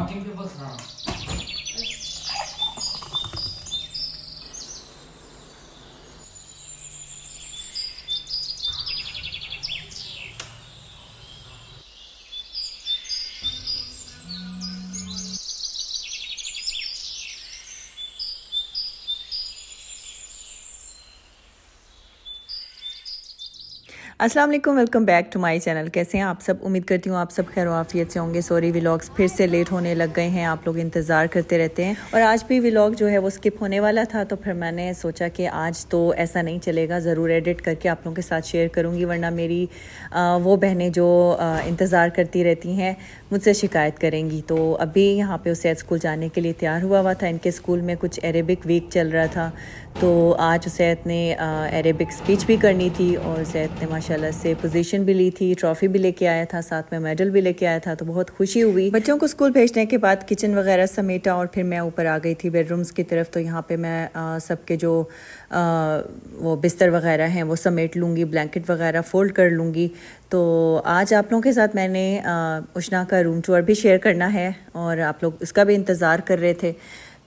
Walking पे बस रहा। अस्सलाम वालेकुम, welcome back to my channel. कैसे हैं आप सब? उम्मीद करती हूँ आप सब खैर आफियत से होंगे। सॉरी, व्लॉग्स फिर से लेट होने लग गए हैं, आप लोग इंतज़ार करते रहते हैं और आज भी व्लॉग जो है वो स्किप होने वाला था, तो फिर मैंने सोचा कि आज तो ऐसा नहीं चलेगा, ज़रूर एडिट करके आप लोगों के साथ शेयर करूँगी, वरना मेरी वो बहनें जो इंतज़ार करती रहती हैं मुझसे शिकायत करेंगी। तो अभी यहाँ पे उसैद स्कूल जाने के लिए तैयार हुआ था। इनके स्कूल में कुछ अरेबिक वीक चल रहा था, तो आज उसैद ने अरेबिक स्पीच भी करनी थी और उसैद ने माशाल्लाह से पोजीशन भी ली थी, ट्रॉफ़ी भी लेके आया था, साथ में मेडल भी लेके आया था, तो बहुत खुशी हुई। बच्चों को स्कूल भेजने के बाद किचन वगैरह समेटा और फिर मैं ऊपर आ गई थी बेडरूम्स की तरफ। तो यहाँ पे मैं सबके जो वो बिस्तर वगैरह हैं वो समेट लूँगी, ब्लैंकेट वगैरह फ़ोल्ड कर लूँगी। तो आज आप लोगों के साथ मैंने उशना का रूम टूर भी शेयर करना है और आप लोग उसका भी इंतज़ार कर रहे थे,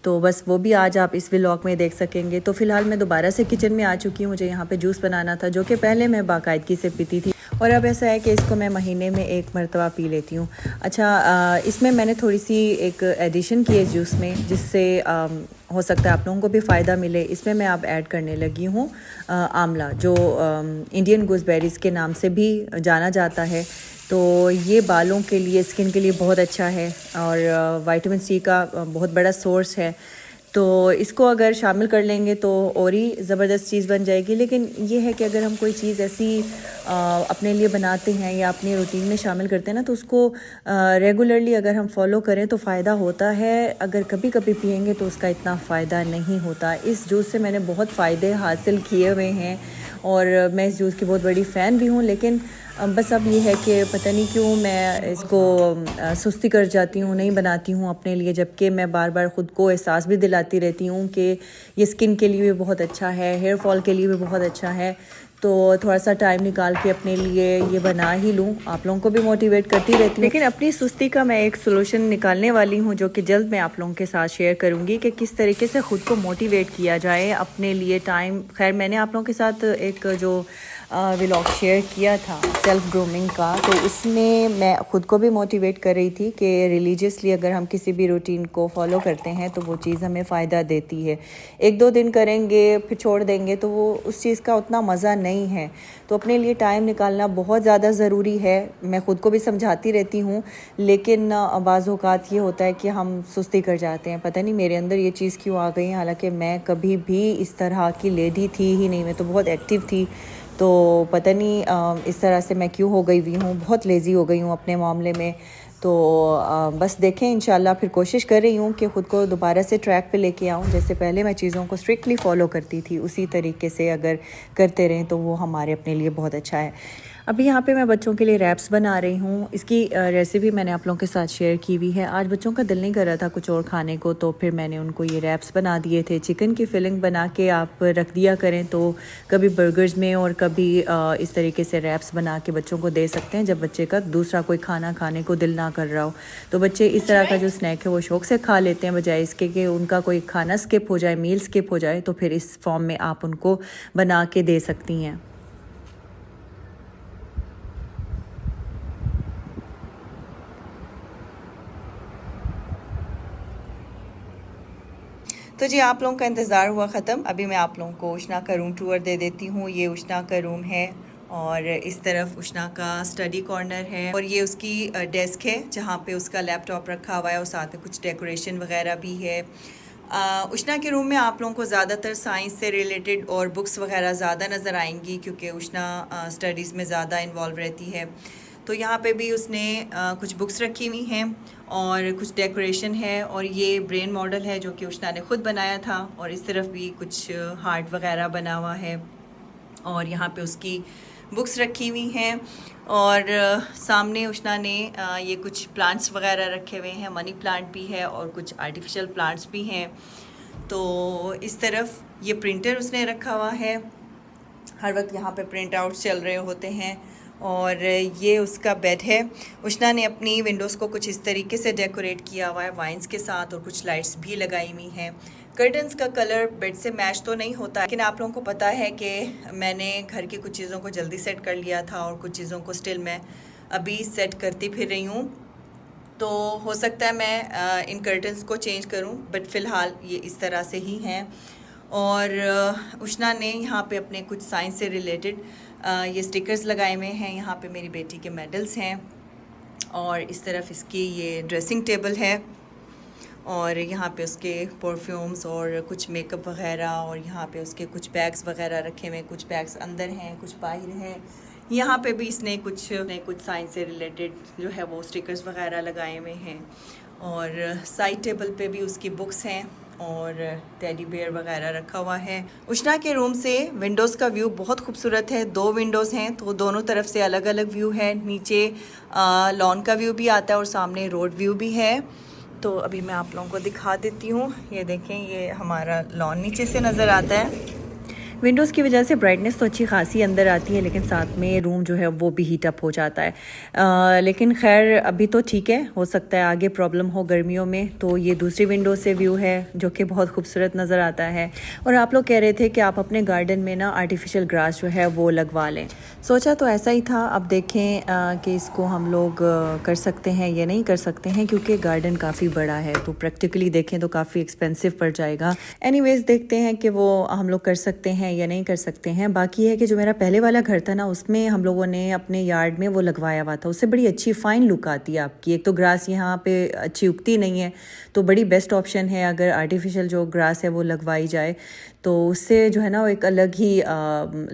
तो बस वो भी आज आप इस व्लॉग में देख सकेंगे। तो फ़िलहाल मैं दोबारा से किचन में आ चुकी हूँ। मुझे यहाँ पे जूस बनाना था, जो कि पहले मैं बाकायदगी से पीती थी और अब ऐसा है कि इसको मैं महीने में एक मरतबा पी लेती हूँ। अच्छा, इसमें मैंने थोड़ी सी एक एडिशन की है जूस में, जिससे हो सकता है आप लोगों को भी फ़ायदा मिले। इसमें मैं अब ऐड करने लगी हूँ आंवला, जो इंडियन गूसबेरीज़ के नाम से भी जाना जाता है। तो ये बालों के लिए, स्किन के लिए बहुत अच्छा है और विटामिन सी का बहुत बड़ा सोर्स है। तो इसको अगर शामिल कर लेंगे तो और ही ज़बरदस्त चीज़ बन जाएगी। लेकिन ये है कि अगर हम कोई चीज़ ऐसी अपने लिए बनाते हैं या अपनी रूटीन में शामिल करते हैं ना, तो उसको रेगुलरली अगर हम फॉलो करें तो फ़ायदा होता है। अगर कभी कभी पियेंगे तो उसका इतना फ़ायदा नहीं होता। इस जूस से मैंने बहुत फ़ायदे हासिल किए हुए हैं और मैं इस जूस की बहुत बड़ी फ़ैन भी हूँ। लेकिन बस अब ये है कि पता नहीं क्यों मैं इसको सुस्ती कर जाती हूँ, नहीं बनाती हूँ अपने लिए, जबकि मैं बार बार ख़ुद को एहसास भी दिलाती रहती हूँ कि ये स्किन के लिए भी बहुत अच्छा है, हेयर फॉल के लिए भी बहुत अच्छा है। तो थोड़ा सा टाइम निकाल के अपने लिए ये बना ही लूँ, आप लोगों को भी मोटिवेट करती रहती हूँ। लेकिन अपनी सुस्ती का मैं एक सोल्यूशन निकालने वाली हूँ, जो कि जल्द मैं आप लोगों के साथ शेयर करूँगी कि किस तरीके से ख़ुद को मोटिवेट किया जाए अपने लिए टाइम। खैर, मैंने आप लोगों के साथ एक जो व्लॉग शेयर किया था सेल्फ़ ग्रूमिंग का, तो इसमें मैं ख़ुद को भी मोटिवेट कर रही थी कि रिलीजियसली अगर हम किसी भी रूटीन को फॉलो करते हैं तो वो चीज़ हमें फ़ायदा देती है। एक दो दिन करेंगे फिर छोड़ देंगे तो वो उस चीज़ का उतना मज़ा नहीं है। तो अपने लिए टाइम निकालना बहुत ज़्यादा ज़रूरी है। मैं ख़ुद को भी समझाती रहती हूँ, लेकिन बाज़ औक़ात ये होता है कि हम सुस्ती कर जाते हैं। पता नहीं मेरे अंदर ये चीज़ क्यों आ गई है, हालांकि मैं कभी भी इस तरह की लेडी थी ही नहीं, मैं तो बहुत एक्टिव थी। तो पता नहीं इस तरह से मैं क्यों हो गई हुई हूँ, बहुत लेज़ी हो गई हूँ अपने मामले में। तो बस देखें, इंशाल्लाह फिर कोशिश कर रही हूँ कि ख़ुद को दोबारा से ट्रैक पे लेके आऊँ। जैसे पहले मैं चीज़ों को स्ट्रिक्टली फ़ॉलो करती थी, उसी तरीके से अगर करते रहें तो वो हमारे अपने लिए बहुत अच्छा है। अभी यहाँ पे मैं बच्चों के लिए रैप्स बना रही हूँ। इसकी रेसिपी मैंने आप लोगों के साथ शेयर की हुई है। आज बच्चों का दिल नहीं कर रहा था कुछ और खाने को, तो फिर मैंने उनको ये रैप्स बना दिए थे। चिकन की फिलिंग बना के आप रख दिया करें, तो कभी बर्गर्स में और कभी इस तरीके से रैप्स बना के बच्चों को दे सकते हैं जब बच्चे का दूसरा कोई खाना खाने को दिल ना कर रहा हो। तो बच्चे इस तरह का जो स्नैक है वो शौक़ से खा लेते हैं, बजाय इसके कि उनका कोई खाना स्किप हो जाए, मील स्किप हो जाए। तो फिर इस फॉर्म में आप उनको बना के दे सकती हैं। तो जी, आप लोगों का इंतज़ार हुआ ख़त्म। अभी मैं आप लोगों को उशना का रूम टूर दे देती हूँ। ये उशना का रूम है और इस तरफ उशना का स्टडी कॉर्नर है और ये उसकी डेस्क है जहाँ पे उसका लैपटॉप रखा हुआ है और साथ में कुछ डेकोरेशन वगैरह भी है। उशना के रूम में आप लोगों को ज़्यादातर साइंस से रिलेटेड और बुक्स वगैरह ज़्यादा नज़र आएंगी, क्योंकि उशना स्टडीज़ में ज़्यादा इन्वॉल्व रहती है। तो यहाँ पे भी उसने कुछ बुक्स रखी हुई हैं और कुछ डेकोरेशन है और ये ब्रेन मॉडल है जो कि उशना ने ख़ुद बनाया था। और इस तरफ भी कुछ हार्ट वगैरह बना हुआ है और यहाँ पे उसकी बुक्स रखी हुई हैं। और सामने उशना ने ये कुछ प्लांट्स वगैरह रखे हुए हैं, मनी प्लांट भी है और कुछ आर्टिफिशियल प्लांट्स भी हैं। तो इस तरफ ये प्रिंटर उसने रखा हुआ है, हर वक्त यहाँ पे प्रिंट आउट चल रहे होते हैं। और ये उसका बेड है। उष्णा ने अपनी विंडोज़ को कुछ इस तरीके से डेकोरेट किया हुआ है वाइन्स के साथ, और कुछ लाइट्स भी लगाई हुई हैं। कर्टन्स का कलर बेड से मैच तो नहीं होता, लेकिन आप लोगों को पता है कि मैंने घर की कुछ चीज़ों को जल्दी सेट कर लिया था और कुछ चीज़ों को स्टिल मैं अभी सेट करती फिर रही हूँ। तो हो सकता है मैं इन कर्टन्स को चेंज करूं, बट फ़िलहाल ये इस तरह से ही हैं। और उष्णा ने यहाँ पे अपने कुछ साइंस से रिलेटेड ये स्टिकर्स लगाए हुए हैं। यहाँ पे मेरी बेटी के मेडल्स हैं, और इस तरफ इसकी ये ड्रेसिंग टेबल है, और यहाँ पे उसके परफ्यूम्स और कुछ मेकअप वगैरह, और यहाँ पे उसके कुछ बैग्स वगैरह रखे हुए, कुछ बैग्स अंदर हैं कुछ बाहर हैं। यहाँ पे भी इसने कुछ साइंस से रिलेटेड जो है वो स्टिकर्स वगैरह लगाए हुए हैं, और साइड टेबल पे भी उसकी बुक्स हैं और टेडी बेयर वगैरह रखा हुआ है। उष्णा के रूम से विंडोज़ का व्यू बहुत खूबसूरत है। 2 विंडोज़ हैं तो दोनों तरफ से अलग अलग व्यू है। नीचे लॉन का व्यू भी आता है और सामने रोड व्यू भी है। तो अभी मैं आप लोगों को दिखा देती हूँ। ये देखें, ये हमारा लॉन नीचे से नज़र आता है। विंडोज़ की वजह से ब्राइटनेस तो अच्छी खासी अंदर आती है, लेकिन साथ में रूम जो है वो भी हीट अप हो जाता है। लेकिन खैर अभी तो ठीक है, हो सकता है आगे प्रॉब्लम हो गर्मियों में। तो ये दूसरी विंडो से व्यू है जो कि बहुत खूबसूरत नज़र आता है। और आप लोग कह रहे थे कि आप अपने गार्डन में ना आर्टिफिशियल ग्रास जो है वो लगवा लें। सोचा तो ऐसा ही था। अब देखें कि इसको हम लोग कर सकते हैं या नहीं कर सकते हैं, क्योंकि गार्डन काफ़ी बड़ा है। तो प्रैक्टिकली देखें तो काफ़ी एक्सपेंसिव पड़ जाएगा। एनीवेज देखते हैं कि वो हम लोग कर सकते हैं या नहीं कर सकते हैं। बाकी है कि जो मेरा पहले वाला घर था ना, उसमें हम लोगों ने अपने यार्ड में वो लगवाया हुआ था। उससे बड़ी अच्छी फ़ाइन लुक आती है आपकी। एक तो ग्रास यहाँ पे अच्छी उगती नहीं है, तो बड़ी बेस्ट ऑप्शन है अगर आर्टिफिशियल जो ग्रास है वो लगवाई जाए, तो उससे जो है ना वो एक अलग ही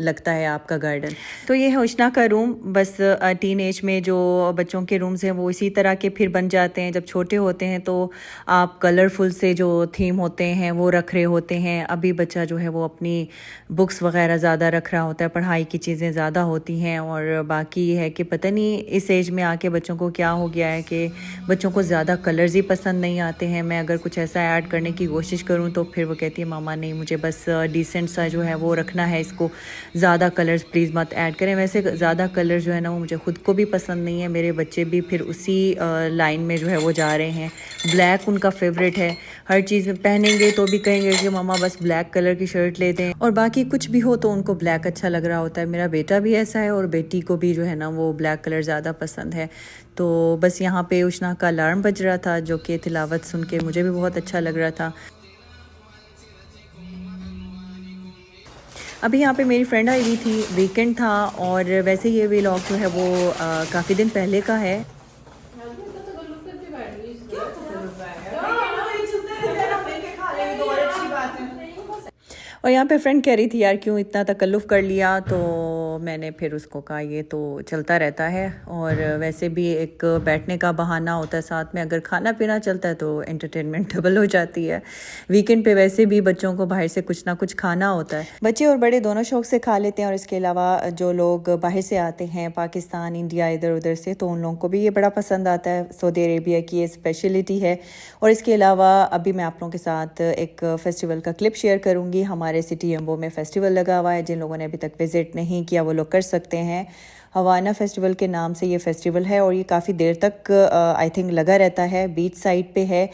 लगता है आपका गार्डन। तो ये है उष्णा का रूम। बस टीन एज में जो बच्चों के रूम्स हैं वो इसी तरह के फिर बन जाते हैं। जब छोटे होते हैं तो आप कलरफुल से जो थीम होते हैं वो रख रहे होते हैं। अभी बच्चा जो है वो अपनी बुक्स वगैरह ज़्यादा रख रहा होता है, पढ़ाई की चीज़ें ज़्यादा होती हैं। और बाकी ये है कि पता नहीं इस एज में आके बच्चों को क्या हो गया है कि बच्चों को ज़्यादा कलर्स ही पसंद नहीं आते हैं। मैं अगर कुछ ऐसा ऐड करने की कोशिश करूँ तो फिर वो कहती है मामा नहीं, मुझे बस डिसेंट सा जो है वो रखना है, इसको ज़्यादा कलर्स प्लीज़ मत ऐड करें। वैसे ज़्यादा कलर जो है ना वो मुझे ख़ुद को भी पसंद नहीं है। मेरे बच्चे भी फिर उसी लाइन में जो है वो जा रहे हैं। ब्लैक उनका फेवरेट है। हर चीज़ में पहनेंगे तो भी कहेंगे कि मामा बस ब्लैक कलर की शर्ट ले दें, और बाकी कुछ भी हो तो उनको ब्लैक अच्छा लग रहा होता है। मेरा बेटा भी ऐसा है, और बेटी को भी जो है ना वो ब्लैक कलर ज़्यादा पसंद है। तो बस यहाँ पे उष्णा का अलार्म बज रहा था, जो कि तिलावत सुन के मुझे भी बहुत अच्छा लग रहा था। अभी यहाँ पे मेरी फ्रेंड आई हुई थी, वीकेंड था, और वैसे ये व्लॉग जो है वो काफ़ी दिन पहले का है। और यहाँ पे फ्रेंड कह रही थी यार क्यों इतना तकल्लुफ़ कर लिया, तो मैंने फिर उसको कहा ये तो चलता रहता है, और वैसे भी एक बैठने का बहाना होता है, साथ में अगर खाना पीना चलता है तो एंटरटेनमेंट डबल हो जाती है। वीकेंड पे वैसे भी बच्चों को बाहर से कुछ ना कुछ खाना होता है। बच्चे और बड़े दोनों शौक से खा लेते हैं, और इसके अलावा जो लोग बाहर से आते हैं पाकिस्तान, इंडिया, इधर उधर से, तो उन लोगों को भी ये बड़ा पसंद आता है। सऊदी अरेबिया की ये स्पेशलिटी है। और इसके अलावा अभी मैं आप लोगों के साथ एक फ़ेस्टिवल का क्लिप शेयर करूँगी। हमारे सिटी यम्बो में फ़ेस्टिवल लगा हुआ है। जिन लोगों ने अभी तक विज़िट नहीं किया वो लोग कर सकते हैं। हवाना फेस्टिवल के नाम से ये फेस्टिवल है, और ये काफ़ी देर तक आई थिंक लगा रहता है। बीच साइड पे है,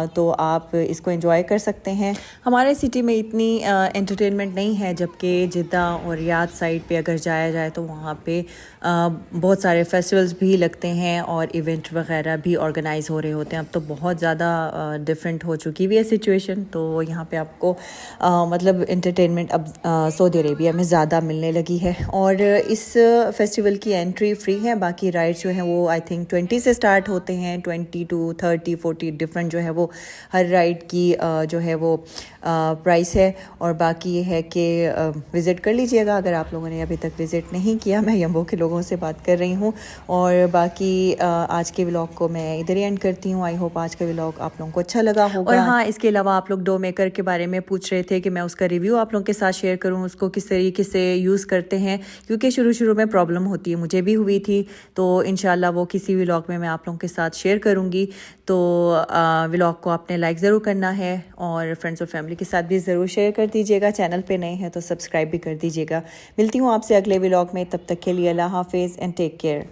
तो आप इसको एंजॉय कर सकते हैं। हमारे सिटी में इतनी एंटरटेनमेंट नहीं है, जबकि जिद्दा और रियाद साइड पे अगर जाया जाए तो वहाँ पे बहुत सारे फेस्टिवल्स भी लगते हैं और इवेंट वगैरह भी ऑर्गेनाइज़ हो रहे होते हैं। अब तो बहुत ज़्यादा डिफरेंट हो चुकी हुई है सिचुएशन, तो यहाँ पे आपको मतलब एंटरटेनमेंट अब सऊदी अरेबिया में ज़्यादा मिलने लगी है। और इस फेस्टिवल की एंट्री फ्री है। बाकी राइड्स जो हैं वो आई थिंक 20 से स्टार्ट होते हैं, 20 to 30 40 डिफरेंट जो है वो हर राइड की जो है वो प्राइस है। और बाकी ये है कि विज़िट कर लीजिएगा अगर आप लोगों ने अभी तक विज़िट नहीं किया। मैं यम्बो के लोगों से बात कर रही हूँ, और बाकी आज के व्लॉग को मैं इधर ही एंड करती हूँ। आई होप आज का व्लॉग आप लोगों को अच्छा लगा होगा। और हाँ, इसके अलावा आप लोग डो मेकर के बारे में पूछ रहे थे कि मैं उसका रिव्यू आप लोगों के साथ शेयर करूँ, उसको किस तरीके से यूज़ करते हैं, क्योंकि शुरू में प्रॉब्लम प्रॉब्लम होती है, मुझे भी हुई थी। तो इंशाल्लाह वो किसी व्लॉग में मैं आप लोगों के साथ शेयर करूँगी। तो व्लॉग को आपने लाइक ज़रूर करना है और फ्रेंड्स और फैमिली के साथ भी ज़रूर शेयर कर दीजिएगा। चैनल पे नए हैं तो सब्सक्राइब भी कर दीजिएगा। मिलती हूँ आपसे अगले व्लॉग में, तब तक के लिए अल्लाह हाफिज़ एंड टेक केयर।